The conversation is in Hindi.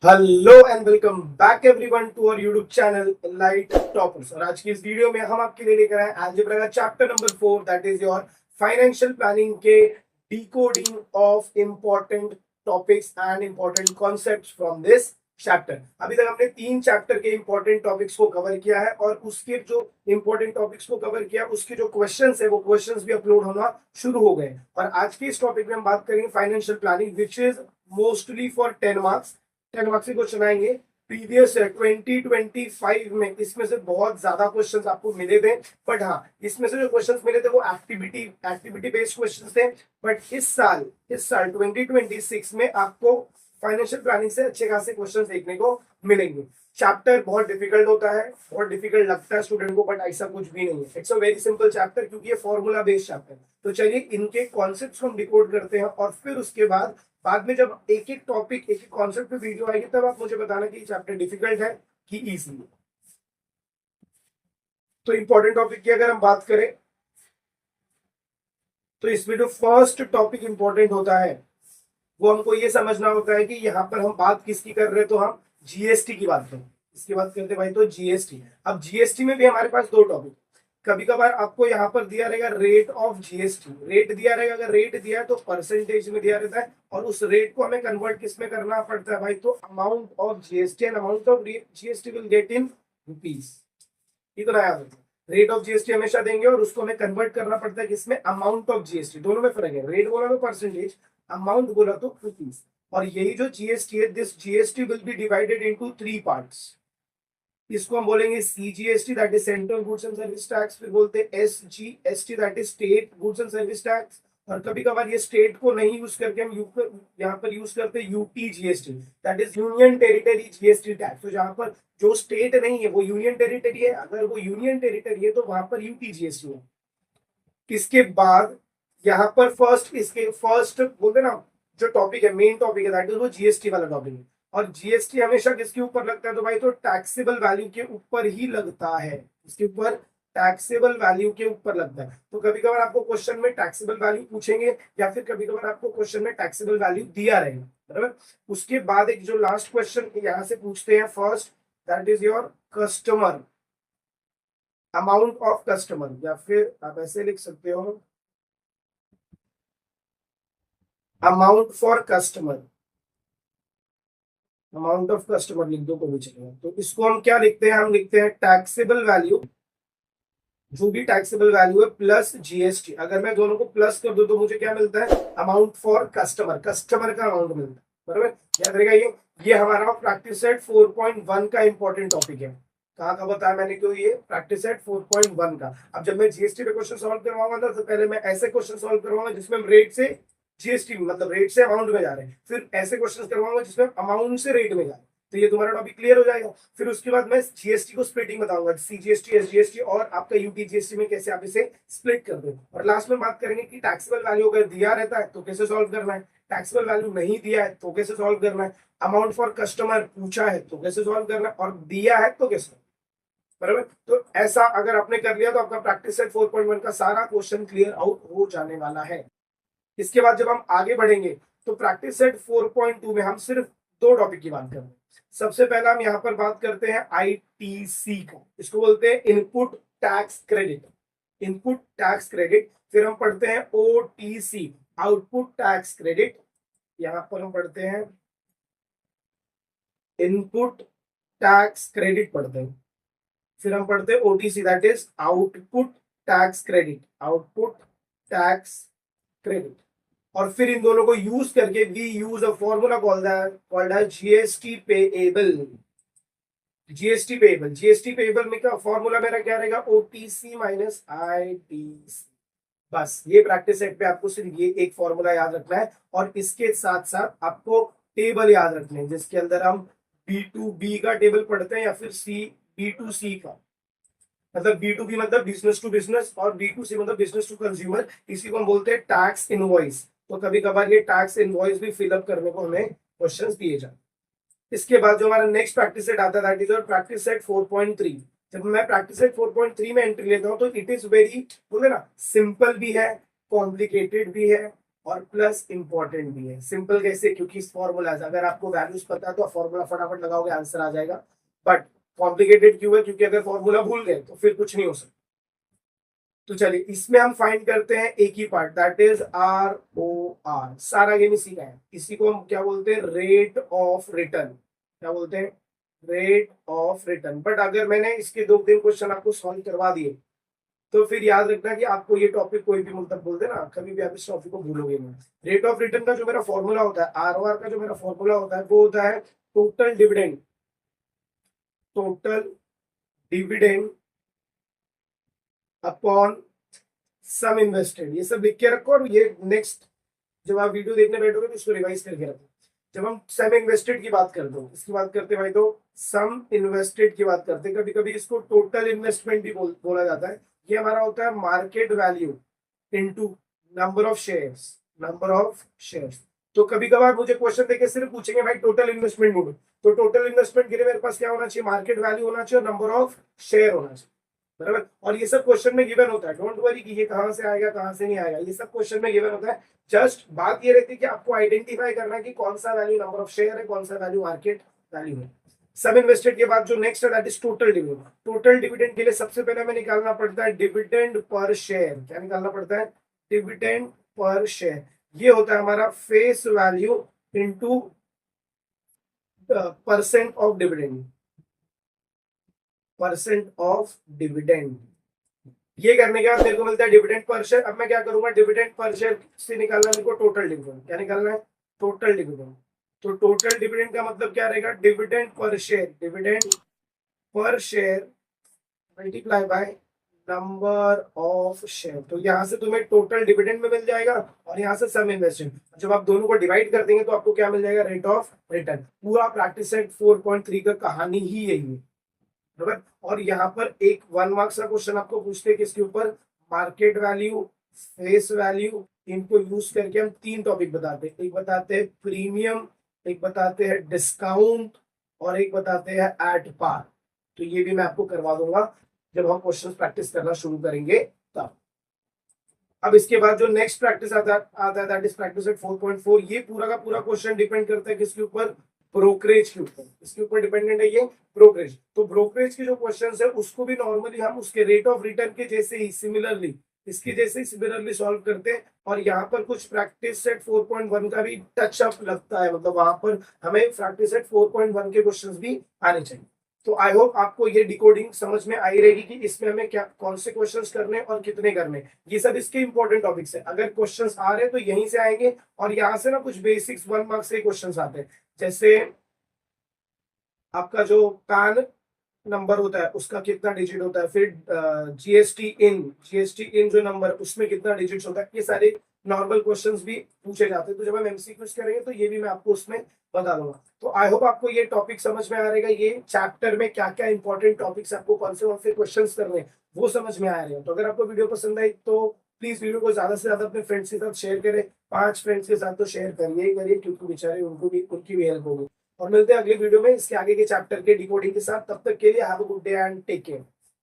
Hello and welcome back everyone to our YouTube channel light toppers. और आज की इस वीडियो में हम आपके लिए लेकर आए अलजेब्रा का chapter number 4 that is your financial planning के decoding of important topics and important concepts from this chapter. अभी तक हमने 3 चैप्टर के इंपॉर्टेंट टॉपिक्स को कवर किया है और उसके जो इंपॉर्टेंट टॉपिक्स को कवर किया उसके जो क्वेश्चंस है वो क्वेश्चंस भी अपलोड होना शुरू हो गए। और आज के इस टॉपिक में हम बात करेंगे financial planning which is mostly for 10 marks. 10 marks के क्वेश्चन आएंगे। प्रीवियस 2025 में इसमें से बहुत ज्यादा क्वेश्चंस आपको मिले थे, बट हाँ इसमें से जो क्वेश्चंस मिले थे वो एक्टिविटी बेस्ड क्वेश्चंस थे। बट इस साल 2026 में आपको फाइनेंशियल प्लानिंग से अच्छे खासे क्वेश्चंस देखने को मिलेंगे। चैप्टर बहुत डिफिकल्ट होता है, बहुत डिफिकल्ट लगता है स्टूडेंट को, बट ऐसा कुछ भी नहीं है। It's a very simple chapter क्योंकि ये फॉर्मूला बेस्ड चैप्टर है। तो चलिए इनके कॉन्सेप्ट्स को हम डिकोड करते हैं और फिर उसके बाद में जब एक एक टॉपिक एक एक कॉन्सेप्ट पे वीडियो आएगी तब आप मुझे बताना कि चैप्टर डिफिकल्ट है कि इजी है। तो इंपॉर्टेंट टॉपिक की अगर हम बात करें तो इसमें जो फर्स्ट टॉपिक इंपॉर्टेंट होता है वो हमको ये समझना होता है कि यहाँ पर हम बात किसकी कर रहे हैं। तो हम जीएसटी की बात करें, इसकी बात करते हैं भाई। तो जीएसटी, अब जीएसटी में भी हमारे पास दो टॉपिक। कभी कभार आपको यहाँ पर दिया रहेगा रेट ऑफ जीएसटी, रेट दिया रहेगा। अगर रेट दिया है तो परसेंटेज में दिया रहता है और उस रेट को हमें कन्वर्ट किस में करना पड़ता है भाई, तो amount of GST and amount of GST will get in rupees. इतना याद रखना, रेट ऑफ जीएसटी हमेशा देंगे और उसको हमें कन्वर्ट करना पड़ता है किसमें, अमाउंट ऑफ जीएसटी। दोनों में फर्क है, रेट बोला तो परसेंटेज, अमाउंट बोला तो रुपीज। और यही जो जीएसटी है, this GST will be divided into 3 parts. इसको हम बोलेंगे CGST that is central goods and service tax, फिर बोलते हैं SGST that is state goods and service tax. और कभी कभार ये स्टेट को नहीं यूज करके हम यहाँ पर यूज करते हैं UT GST that is union territory GST tax. तो जहां पर जो स्टेट नहीं है वो यूनियन टेरिटरी है, अगर वो यूनियन टेरिटरी है तो वहां पर यूटी जीएसटी है। इसके बाद यहाँ पर इसके फर्स्ट बोलते ना जो टॉपिक है, मेन टॉपिक है दैट इज वो जीएसटी वाला टॉपिक है। और जीएसटी हमेशा किसके ऊपर लगता है तो भाई तो टैक्सेबल वैल्यू के ऊपर ही लगता है। इसके ऊपर टैक्सेबल वैल्यू के ऊपर लगता है। तो कभी कभार आपको क्वेश्चन में टैक्सेबल वैल्यू पूछेंगे या फिर कभी कभार आपको क्वेश्चन में टैक्सेबल वैल्यू दिया रहेगा, बराबर। उसके बाद एक जो लास्ट क्वेश्चन यहाँ से पूछते हैं first, that is your customer amount of customer, या फिर आप ऐसे लिख सकते हो amount for customer, amount of customer लिख दो को भी चलेगा। तो इसको हम क्या लिखते हैं, हम लिखते हैं टैक्सेबल वैल्यू, जो भी टैक्सेबल वैल्यू है प्लस जीएसटी। अगर मैं दोनों को प्लस कर दूं तो मुझे क्या मिलता है, अमाउंट फॉर कस्टमर, कस्टमर का अमाउंट मिलता है, बराबर। याद रहेगा ये हमारा प्रैक्टिस सेट 4.1 का इंपॉर्टेंट टॉपिक है। कहाँ का बताया मैंने, क्यों ये प्रैक्टिस सेट 4.1 का। अब जब मैं जीएसटी पे क्वेश्चन सॉल्व करवाऊंगा तो पहले मैं ऐसे क्वेश्चन सॉल्व करवाऊंगा जिसमें हम रेट से जीएसटी मतलब रेट से अमाउंट में जा रहे हैं, फिर ऐसे क्वेश्चन करवाऊंगा जिसमें अमाउंट से रेट में जा रहे हैं। तो ये तुम्हारा टॉपिक क्लियर हो जाएगा। फिर उसके बाद मैं जीएसटी को स्प्लिटिंग बताऊंगा, सीजीएसटी एसजीएसटी और आपका यूटी जीएसटी में कैसे आप इसे स्प्लिट कर दो। और लास्ट में बात करेंगे कि टैक्सेबल वैल्यू अगर दिया रहता है तो कैसे सॉल्व करना है, टैक्सेबल वैल्यू नहीं दिया है तो कैसे सॉल्व करना है, अमाउंट फॉर कस्टमर पूछा है तो कैसे सॉल्व करना है, और दिया है तो कैसे, बराबर। तो ऐसा अगर आपने कर लिया तो आपका प्रैक्टिस सेट 4.1 का सारा क्वेश्चन क्लियर आउट हो जाने वाला है। इसके बाद जब हम आगे बढ़ेंगे तो प्रैक्टिस सेट 4.2 में हम सिर्फ दो टॉपिक की बात करेंगे। सबसे पहला हम यहाँ पर बात करते हैं आईटीसी का, इसको बोलते हैं input tax credit, input tax credit. फिर हम पढ़ते हैं ओटीसी, आउटपुट टैक्स क्रेडिट। यहाँ पर हम पढ़ते हैं इनपुट टैक्स क्रेडिट पढ़ते हैं। फिर हम पढ़ते हैं OTC that is output tax credit, output tax credit. और फिर इन दोनों को यूज करके we use a formula called as GST payable, GST payable. GST payable में क्या फॉर्मूला मेरा क्या रहेगा, ओटीसी माइनस आईटीसी। बस ये प्रैक्टिस सेट पे आपको सिर्फ ये एक फॉर्मूला याद रखना है और इसके साथ साथ आपको टेबल याद रखने हैं जिसके अंदर हम बी टू बी का टेबल पढ़ते हैं या फिर सी बी टू सी का, मतलब बी टू बी मतलब बिजनेस टू बिजनेस और बी टू सी मतलब बिजनेस टू कंज्यूमर। इसी को हम बोलते हैं टैक्स इनवॉइस। तो कभी कभार ये टैक्स इनवॉइस भी फिलअप करने को हमें क्वेश्चंस दिए जाते। इसके बाद जो हमारा नेक्स्ट प्रैक्टिस सेट आता है दैट इज और प्रैक्टिस सेट 4.3। जब मैं प्रैक्टिस सेट 4.3 में एंट्री लेता हूँ तो इट इज वेरी बोले ना सिंपल भी है, कॉम्प्लिकेटेड भी है और प्लस इंपॉर्टेंट भी है। सिंपल कैसे, क्योंकि फॉर्मूला अगर आपको वैल्यूज पता है तो फॉर्मूला फटाफट लगाओगे, आंसर आ जाएगा। बट कॉम्प्लिकेटेड क्यों है, क्योंकि अगर फॉर्मूला भूल गए तो फिर कुछ नहीं हो सकता। तो चलिए इसमें हम फाइंड करते हैं एक ही पार्ट, दैट इज ROR। सारा गेम इसी का है। इसी को हम क्या बोलते हैं, रेट ऑफ रिटर्न। क्या बोलते हैं, रेट ऑफ रिटर्न। बट अगर मैंने इसके 2-3 क्वेश्चन आपको सॉल्व करवा दिए तो फिर याद रखना कि आपको ये टॉपिक कोई भी मतलब बोलते ना, कभी भी आप इस टॉपिक को भूलोगे नहीं। रेट ऑफ रिटर्न का जो मेरा फॉर्मूला होता है, ROR का जो मेरा फॉर्मूला होता है, वो होता है total dividend. Total dividend upon sum invested. ये सब लिख के रखो और ये नेक्स्ट जब आप वीडियो देखने बैठोगे तो इसको रिवाइज करके रखो। जब हम सम इन्वेस्टेड की बात करते हो, इसकी बात करते भाई, तो सम इन्वेस्टेड की बात करते हैं। कभी कभी इसको टोटल इन्वेस्टमेंट भी बोला जाता है। ये हमारा होता है market value into number of shares. Number of shares. तो कभी कभार मुझे क्वेश्चन देके सिर्फ पूछेंगे भाई टोटल इन्वेस्टमेंट बोलो, तो टोटल इन्वेस्टमेंट के लिए मेरे पास क्या होना चाहिए, मार्केट वैल्यू होना चाहिए और नंबर ऑफ शेयर होना चाहिए, बराबर। और ये सब क्वेश्चन में गिवन होता है, डोंट वरी कि ये कहां से आएगा कहां से नहीं आएगा, ये सब क्वेश्चन में गिवन होता है। जस्ट बात ये रहती है कि आपको आइडेंटिफाई करना है कि कौन सा वैल्यू नंबर ऑफ शेयर है, कौन सा वैल्यू मार्केट वैल्यू है। सब इन्वेस्टेड के बाद जो नेक्स्ट है that is total dividend. Total dividend के लिए सबसे पहले हमें निकालना पड़ता है डिविडेंड पर शेयर। क्या निकालना पड़ता है, डिविडेंड पर शेयर। ये होता है हमारा face value into percent of dividend. Percent of dividend. ये करने के बाद मेरे को मिलता है डिविडेंड पर शेयर। अब मैं क्या करूंगा, डिविडेंड पर शेयर से निकालना मेरे को टोटल डिविडेंड। क्या निकालना है, टोटल डिविडेंड। तो टोटल डिविडेंड का मतलब क्या रहेगा, dividend per share. Dividend per share multiply by number of share. तो यहाँ से तुम्हें टोटल डिविडेंड में मिल जाएगा और यहाँ से सम इन्वेस्टेड। जब आप दोनों को डिवाइड कर देंगे तो आपको क्या मिल जाएगा, रेट ऑफ रिटर्न। पूरा प्रैक्टिस सेट 4.3 का कहानी ही यही है, बराबर। और यहाँ पर एक 1 मार्क्स का क्वेश्चन आपको पूछते हैं किसके ऊपर, मार्केट वैल्यू, फेस वैल्यू। इनको यूज करके हम 3 टॉपिक बताते हैं। एक बताते हैं प्रीमियम, एक बताते हैं डिस्काउंट और एक बताते हैं एट पार। तो ये भी मैं आपको करवा दूंगा जब हम क्वेश्चन प्रैक्टिस करना शुरू करेंगे तब। अब इसके बाद जो नेक्स्ट प्रैक्टिस आता है दैट इज प्रैक्टिस एट 4.4। ये पूरा का पूरा क्वेश्चन डिपेंड करता है किसके ऊपर, ब्रोकरेज के ऊपर। इसके ऊपर डिपेंडेंट है ये ब्रोकरेज। तो ब्रोकरेज के जो क्वेश्चंस है उसको भी नॉर्मली हम उसके रेट ऑफ रिटर्न के जैसे ही सिमिलरली, इसके जैसे ही सिमिलरली सॉल्व करते हैं। और यहाँ पर कुछ प्रैक्टिस सेट 4.1 का भी टच अप लगता है, मतलब वहां पर हमें प्रैक्टिस सेट 4.1 के क्वेश्चंस भी आने चाहिए। तो आई होप आपको ये डिकोडिंग समझ में आई रहेगी कि इसमें हमें क्या कौन से क्वेश्चंस करने और कितने करने। ये सब इसके इंपॉर्टेंट टॉपिक्स है। अगर क्वेश्चंस आ रहे हैं तो यहीं से आएंगे और यहाँ से ना कुछ बेसिक्स 1 मार्क्स के क्वेश्चंस आते हैं। जैसे आपका जो पैन नंबर होता है उसका कितना डिजिट होता है, फिर जीएसटी इन जो नंबर उसमें कितना डिजिट होता है, ये सारे नॉर्मल क्वेश्चंस भी पूछे जाते हैं। तो जब हम एमसीक्यूज करेंगे तो ये भी मैं आपको उसमें बता दूंगा। तो आई होप आपको ये टॉपिक समझ में आ रहेगा, ये चैप्टर में क्या क्या इंपॉर्टेंट टॉपिक्स आपको कौन से क्वेश्चंस करने हैं वो समझ में आ रहे हैं। तो अगर आपको वीडियो पसंद आई तो प्लीज वीडियो को ज्यादा से ज्यादा अपने फ्रेंड्स के साथ शेयर करें। 5 फ्रेंड्स के साथ तो शेयर करिए ही करिए, क्योंकि बेचारे उनको भी उनकी भी हेल्प होगी। और मिलते हैं अगले वीडियो में इसके आगे के चैप्टर के डिकोडिंग के साथ। तब तक के लिए have a good day and take care.